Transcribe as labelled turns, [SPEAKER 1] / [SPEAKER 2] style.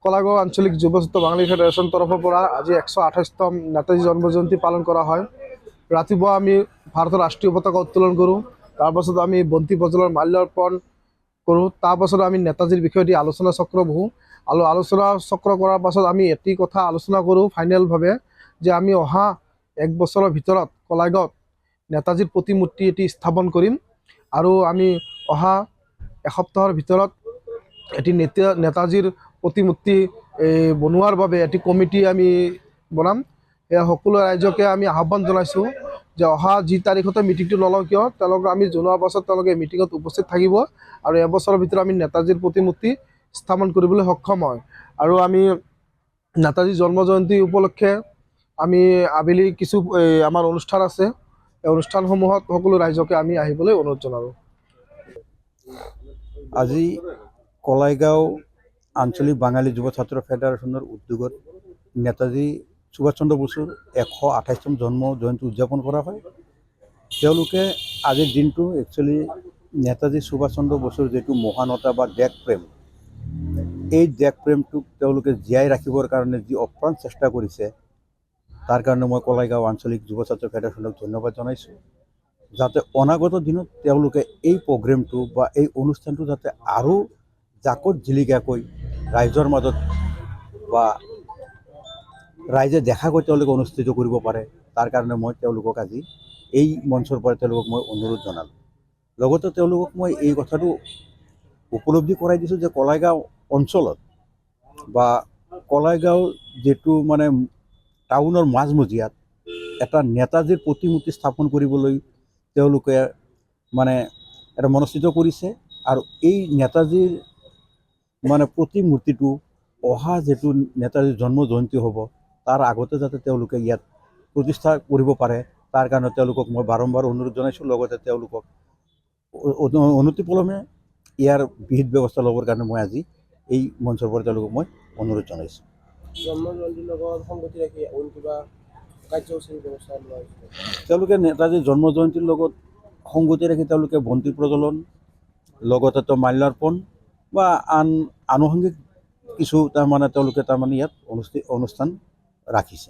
[SPEAKER 1] কলাগাঁও আঞ্চলিক যুৱ ছাত্ৰ বাঙালী ফেডাৰেশ্যন তৰফৰ পৰা আজি 128তম নেতাজী জন্ম জয়ন্তী পালন কৰা হয়। ৰাতিপুৱা আমি ভাৰতৰ ৰাষ্ট্ৰীয় পতাকা উত্তোলন কৰোঁ। তাৰপাছত আমি বন্তি প্ৰজ্বলন মাল্যাৰ্পণ কৰোঁ। তাৰপাছত আমি নেতাজীৰ বিষয়ে আলোচনা চক্ৰ বহোঁ। আৰু আলোচনা চক্ৰ কৰাৰ পাছত আমি এটি কথা আলোচনা কৰোঁ ফাইনেলভাৱে যে আমি অহা 1 বছৰৰ ভিতৰত কলাগাঁৱত নেতাজীৰ প্ৰতিমূৰ্তি এটি স্থাপন কৰিম আৰু আমি অহা এসপ্তাহৰ ভিতৰত এটি নেতাজীৰ প্ৰতিমূৰ্তি বনোৱাৰ বাবে এটি কমিটি আমি বনাম। এয়া সকলো ৰাইজকে আমি আহ্বান জনাইছোঁ যে অহা যি তাৰিখতে মিটিংটো নলওঁ কিয় তেওঁলোকে আমি জনোৱাৰ পাছত তেওঁলোকে মিটিঙত উপস্থিত থাকিব আৰু এবছৰৰ ভিতৰত আমি নেতাজীৰ প্ৰতিমূৰ্তি স্থাপন কৰিবলৈ সক্ষম হয়। আৰু আমি নেতাজী জন্ম জয়ন্তী উপলক্ষে আমি আবেলি কিছু আমাৰ অনুষ্ঠান আছে। এই অনুষ্ঠানসমূহত সকলো ৰাইজকে আমি আহিবলৈ অনুৰোধ জনালোঁ।
[SPEAKER 2] আজি কলাইগাঁও আঞ্চলিক বাঙালী যুৱ ছাত্ৰ ফেডাৰেশ্যনৰ উদ্যোগত নেতাজী সুভাষ চন্দ্ৰ বসুৰ 128তম জন্ম জয়ন্তী উদযাপন কৰা হয়। তেওঁলোকে আজিৰ দিনটো একচুৱেলি নেতাজী সুভাষ চন্দ্ৰ বসুৰ যিটো মহানতা বা দেশ প্ৰেম, এই দেশ প্ৰেমটোক তেওঁলোকে জীয়াই ৰাখিবৰ কাৰণে যি অপ্ৰাণ চেষ্টা কৰিছে, তাৰ কাৰণে মই কলাইগাঁও আঞ্চলিক যুৱ ছাত্ৰ ফেডাৰেশ্যনক ধন্যবাদ জনাইছোঁ। যাতে অনাগত দিনত তেওঁলোকে এই প্ৰগ্ৰেমটো বা এই অনুষ্ঠানটো যাতে আৰু জাকত জিলিকাকৈ ৰাইজৰ মাজত বা ৰাইজে দেখাকৈ তেওঁলোকে অনুষ্ঠিত কৰিব পাৰে, তাৰ কাৰণে মই তেওঁলোকক আজি এই মঞ্চৰ পৰা তেওঁলোকক মই অনুৰোধ জনালোঁ। লগতে তেওঁলোকক মই এই কথাটো উপলব্ধি কৰাই দিছোঁ যে কলাইগাঁও অঞ্চলত বা কলাইগাঁও যিটো মানে টাউনৰ মাজমজিয়াত এটা নেতাজীৰ প্ৰতিমূৰ্তি স্থাপন কৰিবলৈ তেওঁলোকে মানে এটা মনস্থিত কৰিছে। আৰু এই নেতাজীৰ মানে প্ৰতিমূৰ্তিটো অহা যিটো নেতাজীৰ জন্ম জয়ন্তী হ'ব তাৰ আগতে যাতে তেওঁলোকে ইয়াত প্ৰতিষ্ঠা কৰিব পাৰে, তাৰ কাৰণে তেওঁলোকক মই বাৰম্বাৰ অনুৰোধ জনাইছোঁ। লগতে তেওঁলোকক অনতিপলমে ইয়াৰ বিহিত ব্যৱস্থা ল'বৰ কাৰণে মই আজি এই মঞ্চৰ পৰা তেওঁলোকক মই অনুৰোধ জনাইছোঁ।
[SPEAKER 1] জন্ম জয়ন্তীৰ লগত সংগতি ৰাখি অইন কিবা কাৰ্যসূচীৰ ব্যৱস্থা লোৱা হৈছে?
[SPEAKER 2] তেওঁলোকে নেতাজীৰ জন্ম জয়ন্তীৰ লগত সংগতি ৰাখি তেওঁলোকে বন্তি প্ৰজ্বলন, লগতে মাল্যাৰ্পণ বা আন আনুষংগিক কিছু তাৰমানে তেওঁলোকে তাৰমানে ইয়াত অনুষ্ঠান ৰাখিছে।